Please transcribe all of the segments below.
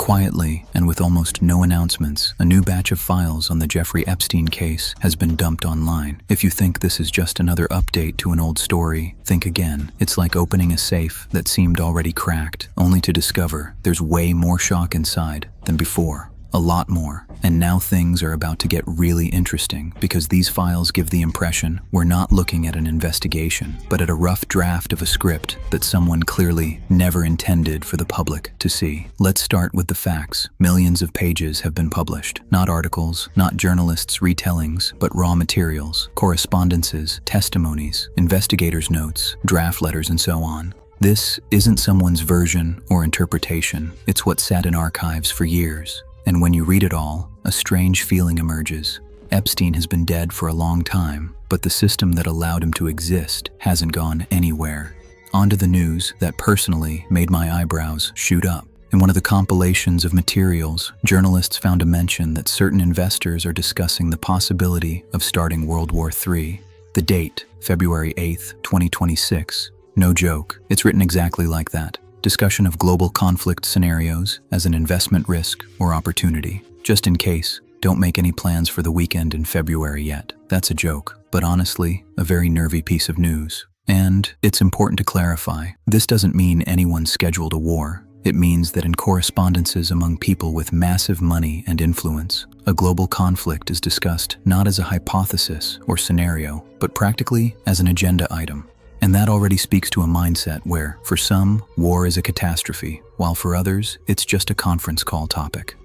Quietly, and with almost no announcements, a new batch of files on the Jeffrey Epstein case has been dumped online. If you think this is just another update to an old story, think again. It's like opening a safe that seemed already cracked, only to discover there's way more shock inside than before. A lot more. And now things are about to get really interesting because these files give the impression we're not looking at an investigation, but at a rough draft of a script that someone clearly never intended for the public to see. Let's start with the facts. Millions of pages have been published. Not articles, not journalists' retellings, but raw materials, correspondences, testimonies, investigators' notes, draft letters, and so on. This isn't someone's version or interpretation. It's what sat in archives for years. And when you read it all, a strange feeling emerges. Epstein has been dead for a long time, but the system that allowed him to exist hasn't gone anywhere. Onto the news that personally made my eyebrows shoot up. In one of the compilations of materials, journalists found a mention that certain investors are discussing the possibility of starting World War III. The date, February 8th, 2026. No joke, it's written exactly like that. Discussion of global conflict scenarios as an investment risk or opportunity. Just in case, don't make any plans for the weekend in February yet. That's a joke, but honestly, a very nervy piece of news. And it's important to clarify, this doesn't mean anyone scheduled a war. It means that in correspondences among people with massive money and influence, a global conflict is discussed not as a hypothesis or scenario, but practically as an agenda item. And that already speaks to a mindset where, for some, war is a catastrophe, while for others, it's just a conference call topic.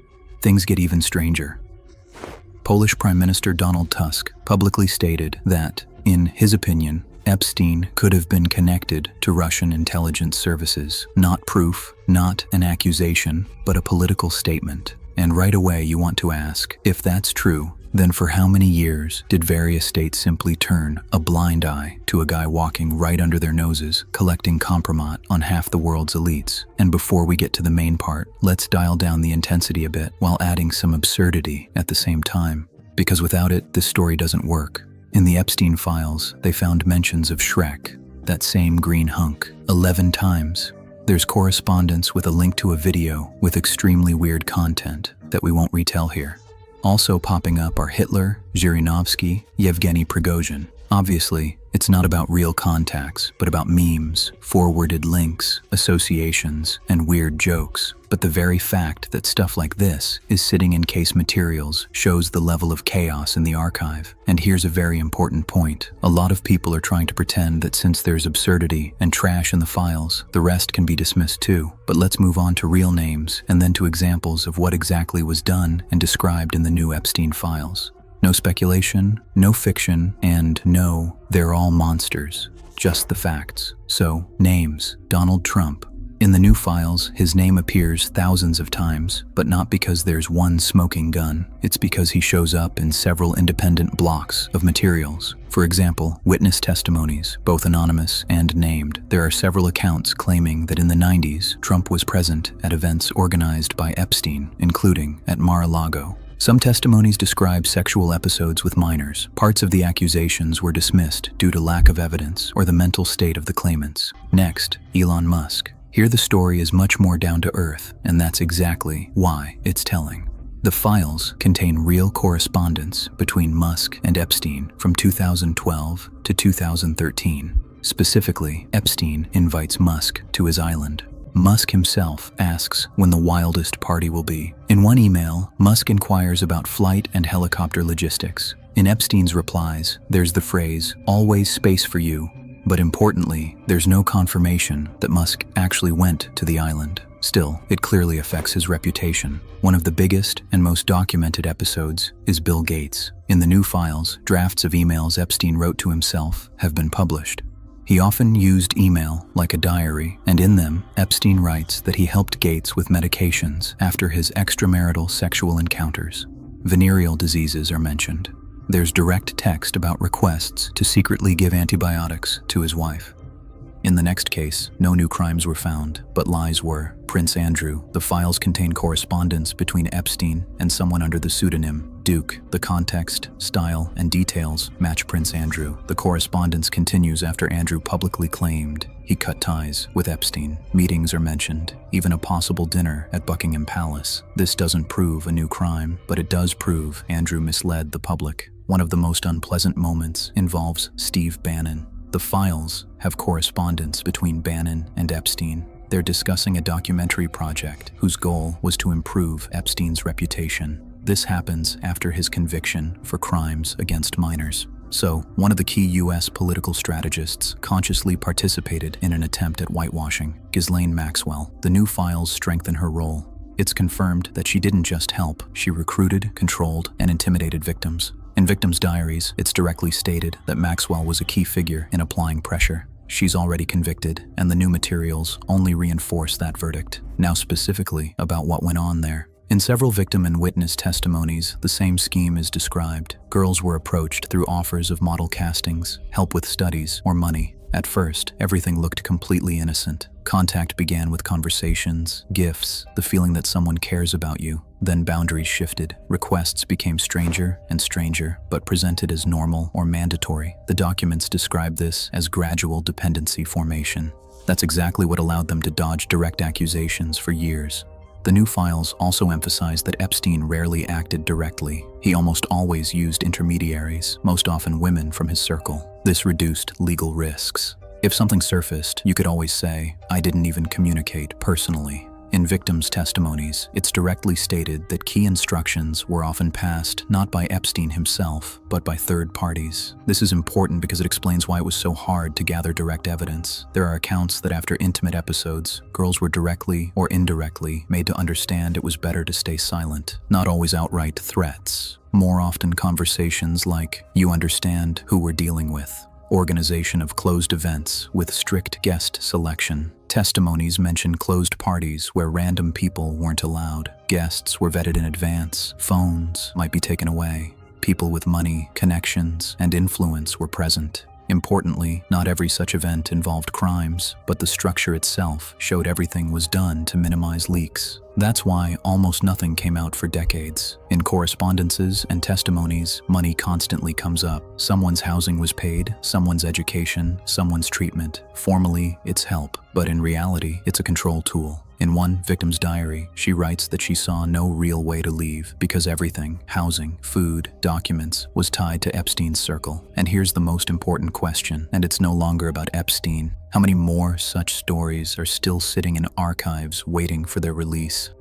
Things get even stranger. Polish Prime Minister Donald Tusk publicly stated that, in his opinion, Epstein could have been connected to Russian intelligence services. Not proof, not an accusation, but a political statement. And right away you want to ask, if that's true, then for how many years did various states simply turn a blind eye to a guy walking right under their noses, collecting compromat on half the world's elites? And before we get to the main part, let's dial down the intensity a bit while adding some absurdity at the same time. Because without it, this story doesn't work. In the Epstein files, they found mentions of Shrek, that same green hunk, 11 times. There's correspondence with a link to a video with extremely weird content that we won't retell here. Also popping up are Hitler, Zhirinovsky, Yevgeny Prigozhin. Obviously, it's not about real contacts, but about memes, forwarded links, associations, and weird jokes. But the very fact that stuff like this is sitting in case materials shows the level of chaos in the archive. And here's a very important point. A lot of people are trying to pretend that since there's absurdity and trash in the files, the rest can be dismissed too. But let's move on to real names and then to examples of what exactly was done and described in the new Epstein files. No speculation, no fiction, and no, they're all monsters. Just the facts. So, names. Donald Trump. In the new files, his name appears thousands of times, but not because there's one smoking gun. It's because he shows up in several independent blocks of materials. For example, witness testimonies, both anonymous and named. There are several accounts claiming that in the 90s, Trump was present at events organized by Epstein, including at Mar-a-Lago. Some testimonies describe sexual episodes with minors. Parts of the accusations were dismissed due to lack of evidence or the mental state of the claimants. Next, Elon Musk. Here the story is much more down to earth, and that's exactly why it's telling. The files contain real correspondence between Musk and Epstein from 2012 to 2013. Specifically, Epstein invites Musk to his island. Musk himself asks when the wildest party will be. In one email, Musk inquires about flight and helicopter logistics. In Epstein's replies, there's the phrase, "always space for you," but importantly, there's no confirmation that Musk actually went to the island. Still, it clearly affects his reputation. One of the biggest and most documented episodes is Bill Gates. In the new files, drafts of emails Epstein wrote to himself have been published. He often used email like a diary, and in them, Epstein writes that he helped Gates with medications after his extramarital sexual encounters. Venereal diseases are mentioned. There's direct text about requests to secretly give antibiotics to his wife. In the next case, no new crimes were found, but lies were. Prince Andrew. The files contain correspondence between Epstein and someone under the pseudonym Duke, the context, style, and details match Prince Andrew. The correspondence continues after Andrew publicly claimed he cut ties with Epstein. Meetings are mentioned, even a possible dinner at Buckingham Palace. This doesn't prove a new crime, but it does prove Andrew misled the public. One of the most unpleasant moments involves Steve Bannon. The files have correspondence between Bannon and Epstein. They're discussing a documentary project whose goal was to improve Epstein's reputation. This happens after his conviction for crimes against minors. So, one of the key US political strategists consciously participated in an attempt at whitewashing, Ghislaine Maxwell. The new files strengthen her role. It's confirmed that she didn't just help, she recruited, controlled, and intimidated victims. In victims' diaries, it's directly stated that Maxwell was a key figure in applying pressure. She's already convicted, and the new materials only reinforce that verdict. Now specifically about what went on there. In several victim and witness testimonies, the same scheme is described. Girls were approached through offers of model castings, help with studies, or money. At first, everything looked completely innocent. Contact began with conversations, gifts, the feeling that someone cares about you. Then boundaries shifted. Requests became stranger and stranger, but presented as normal or mandatory. The documents describe this as gradual dependency formation. That's exactly what allowed them to dodge direct accusations for years. The new files also emphasize that Epstein rarely acted directly. He almost always used intermediaries, most often women from his circle. This reduced legal risks. If something surfaced, you could always say, "I didn't even communicate personally." In victims' testimonies, it's directly stated that key instructions were often passed not by Epstein himself, but by third parties. This is important because it explains why it was so hard to gather direct evidence. There are accounts that after intimate episodes, girls were directly or indirectly made to understand it was better to stay silent. Not always outright threats. More often conversations like, "You understand who we're dealing with." Organization of closed events with strict guest selection. Testimonies mention closed parties where random people weren't allowed. Guests were vetted in advance. Phones might be taken away. People with money, connections, and influence were present. Importantly, not every such event involved crimes, but the structure itself showed everything was done to minimize leaks. That's why almost nothing came out for decades. In correspondences and testimonies, money constantly comes up. Someone's housing was paid, someone's education, someone's treatment. Formally, it's help, but in reality, it's a control tool. In one victim's diary, she writes that she saw no real way to leave because everything, housing, food, documents, was tied to Epstein's circle. And here's the most important question, and it's no longer about Epstein. How many more such stories are still sitting in archives waiting for their release?